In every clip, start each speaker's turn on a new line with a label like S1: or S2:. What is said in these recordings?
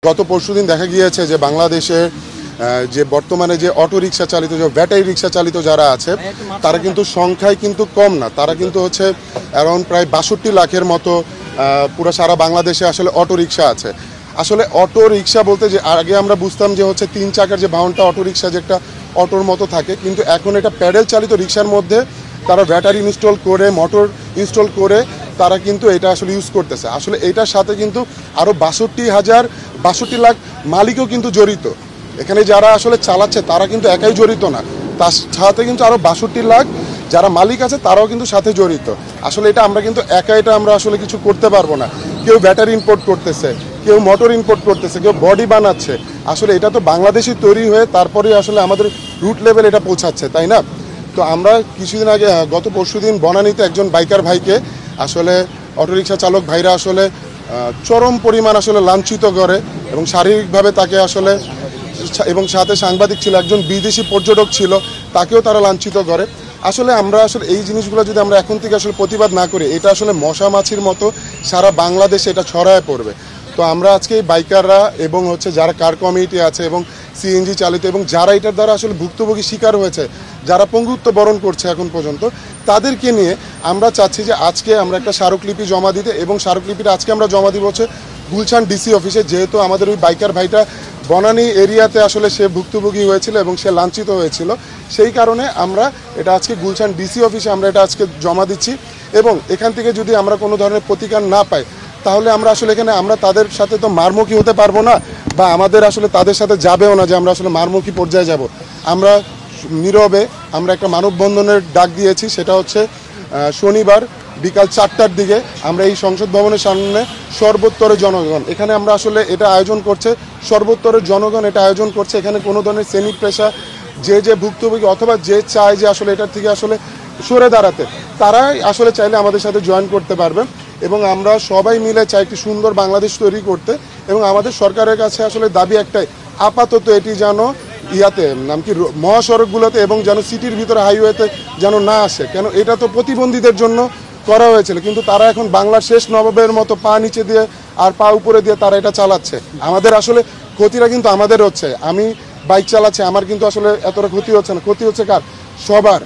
S1: গত পরশুদিন দেখা গিয়েছে যে বাংলাদেশে যে বর্তমানে যে অটো রিক্সা চালিত যে ব্যাটারি রিক্সা চালিত যারা আছে তারা কিন্তু সংখ্যায় কিন্তু কম না, তারা কিন্তু হচ্ছে অ্যারাউন্ড প্রায় ৬২ লাখের মতো পুরো সারা বাংলাদেশে আসলে অটো রিক্সা আছে। আসলে অটো রিক্সা বলতে যে আগে আমরা বুঝতাম যে হচ্ছে ৩ চাকার যে বাহনটা অটো রিক্সা যে একটা অটোর মতো থাকে, কিন্তু এখন এটা প্যাডেল চালিত রিক্সার মধ্যে তারা ব্যাটারি ইনস্টল করে মোটর ইনস্টল করে তারা কিন্তু এটা আসলে ইউজ করতেছে। আসলে এটার সাথে কিন্তু আরও ৬২ লাখ মালিকও কিন্তু জড়িত। এখানে যারা আসলে চালাচ্ছে তারা কিন্তু একাই জড়িত না, তার সাথে কিন্তু আরও ৬২ লাখ যারা মালিক আছে তারাও কিন্তু সাথে জড়িত। আসলে এটা আমরা কিন্তু একা এটা আমরা আসলে কিছু করতে পারবো না। কেউ ব্যাটারি ইম্পোর্ট করতেছে, কেউ মোটর ইম্পোর্ট করতেছে, কেউ বডি বানাচ্ছে। আসলে এটা তো বাংলাদেশে তৈরি হয়ে তারপরে আসলে আমাদের রুট লেভেল এটা পৌঁছাচ্ছে, তাই না? তো আমরা কিছুদিন আগে গত পরশুদিন বনানীতে একজন বাইকার ভাইকে আসলে অটোরিকশা চালক ভাইরা আসলে চরম পরিমাণ আসলে লাঞ্ছিত করে এবং শারীরিকভাবে তাকে আসলে, এবং সাথে সাংবাদিক ছিল, একজন বিদেশি পর্যটক ছিল, তাকেও তারা লাঞ্ছিত করে। আসলে আমরা আসলে এই জিনিসগুলো যদি আমরা এখন থেকে আসলে প্রতিবাদ না করি, এটা আসলে মশা মাছির মতো সারা বাংলাদেশে এটা ছড়ায় পড়বে। তো আমরা আজকে এই বাইকাররা এবং হচ্ছে যারা কার কমিটি আছে এবং সিএনজি চালিত এবং যারা এটার দ্বারা আসলে ভুক্তভোগী শিকার হয়েছে, যারা পঙ্গুত্ব বরণ করছে এখন পর্যন্ত, তাদেরকে নিয়ে আমরা চাচ্ছি যে আজকে আমরা একটা স্মারকলিপি জমা দিতে, এবং স্মারকলিপিটা আজকে আমরা জমা দিব হচ্ছে গুলশান ডিসি অফিসে। যেহেতু আমাদের ওই বাইকার ভাইটা বনানী এরিয়াতে আসলে সে ভুক্তভোগী হয়েছিল এবং সে লাঞ্ছিত হয়েছিল, সেই কারণে আমরা এটা আজকে গুলশান ডিসি অফিসে আমরা এটা আজকে জমা দিচ্ছি। এবং এখান থেকে যদি আমরা কোনো ধরনের প্রতিকার না পাই, তাহলে আমরা আসলে এখানে আমরা তাদের সাথে তো মারমুখী হতে পারবো না, বা আমাদের আসলে তাদের সাথে যাবেও না যে আমরা আসলে মারমুখী পর্যায়ে যাব। আমরা নীরবে আমরা একটা মানববন্ধনের ডাক দিয়েছি, সেটা হচ্ছে শনিবার বিকাল ৪টার দিকে আমরা এই সংসদ ভবনের সামনে সর্বোত্তরের জনগণ, এখানে আমরা আসলে এটা আয়োজন করছে সর্বোত্তরের জনগণ এটা আয়োজন করছে। এখানে কোনো ধরনের শ্রেণী পেশা যে ভুক্তভোগী অথবা যে চায় যে আসলে এটার থেকে আসলে সরে দাঁড়াতে, তারাই আসলে চাইলে আমাদের সাথে জয়েন করতে পারবে। এবং আমরা সবাই মিলে চাই একটি সুন্দর বাংলাদেশ তৈরি করতে। এবং আমাদের সরকারের কাছে আসলে দাবি একটাই, আপাতত এটি যেন নাম কি মহাসড়কগুলোতে এবং যেন সিটির ভিতরে হাইওয়েতে যেন না আসে, কেন এটা তো প্রতিবন্ধীদের জন্য করা হয়েছিল, কিন্তু তারা এখন বাংলার শেষ নবাবের মতো পা নিচে দিয়ে আর পা উপরে দিয়ে তারা এটা চালাচ্ছে। আমাদের আসলে ক্ষতিটা কিন্তু আমাদের হচ্ছে। আমি বাইক চালাচ্ছি, আমার কিন্তু আসলে এতটা ক্ষতি হচ্ছে না, ক্ষতি হচ্ছে কার? সবার।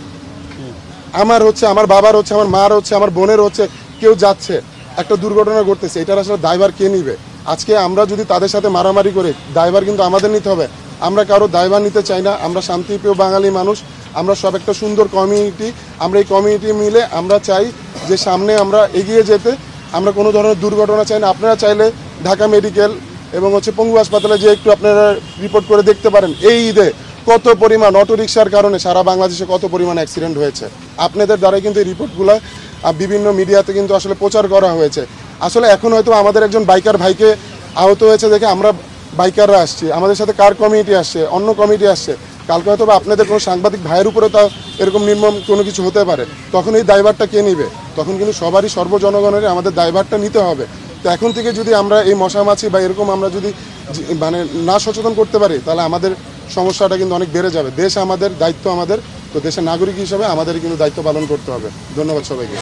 S1: আমার হচ্ছে, আমার বাবার হচ্ছে, আমার মার হচ্ছে, আমার বোনের হচ্ছে। কেউ যাচ্ছে, একটা দুর্ঘটনা ঘটতেছে, এটার আসলে দায়ভার কে নিবে? আজকে আমরা যদি তাদের সাথে মারামারি করি, দায়ভার কিন্তু আমাদের নিতে হবে। আমরা কারো দায়ভার নিতে চাই না। আমরা শান্তিপ্রিয় বাঙালি মানুষ, আমরা সব একটা সুন্দর কমিউনিটি। আমরা এই কমিউনিটি মিলে আমরা চাই যে সামনে আমরা এগিয়ে যেতে। আমরা কোনো ধরনের দুর্ঘটনা চাই না। আপনারা চাইলে ঢাকা মেডিকেল এবং হচ্ছে পঙ্গু হাসপাতালে যে একটু আপনারা রিপোর্ট করে দেখতে পারেন এই ঈদে কত পরিমাণ অটোরিকশার কারণে সারা বাংলাদেশে কত পরিমাণ অ্যাক্সিডেন্ট হয়েছে। আপনাদের দ্বারাই কিন্তু এই রিপোর্টগুলো বিভিন্ন মিডিয়াতে কিন্তু আসলে প্রচার করা হয়েছে। আসলে এখন হয়তো আমাদের একজন বাইকার ভাইকে আহত হয়েছে দেখে আমরা বাইকাররা আসছি, আমাদের সাথে কার কমিটি আসছে, অন্য কমিটি আসছে, কালকে হয়তো বা আপনাদের কোনো সাংবাদিক ভাইয়ের উপরে তা এরকম নির্মম কোনো কিছু হতে পারে, তখন এই দায়ভারটা কে নিবে? তখন কিন্তু সবারই সর্বজনগণের আমাদের দায়ভারটা নিতে হবে। তো এখন থেকে যদি আমরা এই মশামাছি বা এরকম আমরা যদি মানে না সচেতন করতে পারি, তাহলে আমাদের সমস্যাটা কিন্তু অনেক বেড়ে যাবে। দেশ আমাদের, দায়িত্ব আমাদের। তো দেশের নাগরিক হিসাবে আমাদের কিন্তু দায়িত্ব পালন করতে হবে। ধন্যবাদ সবাইকে।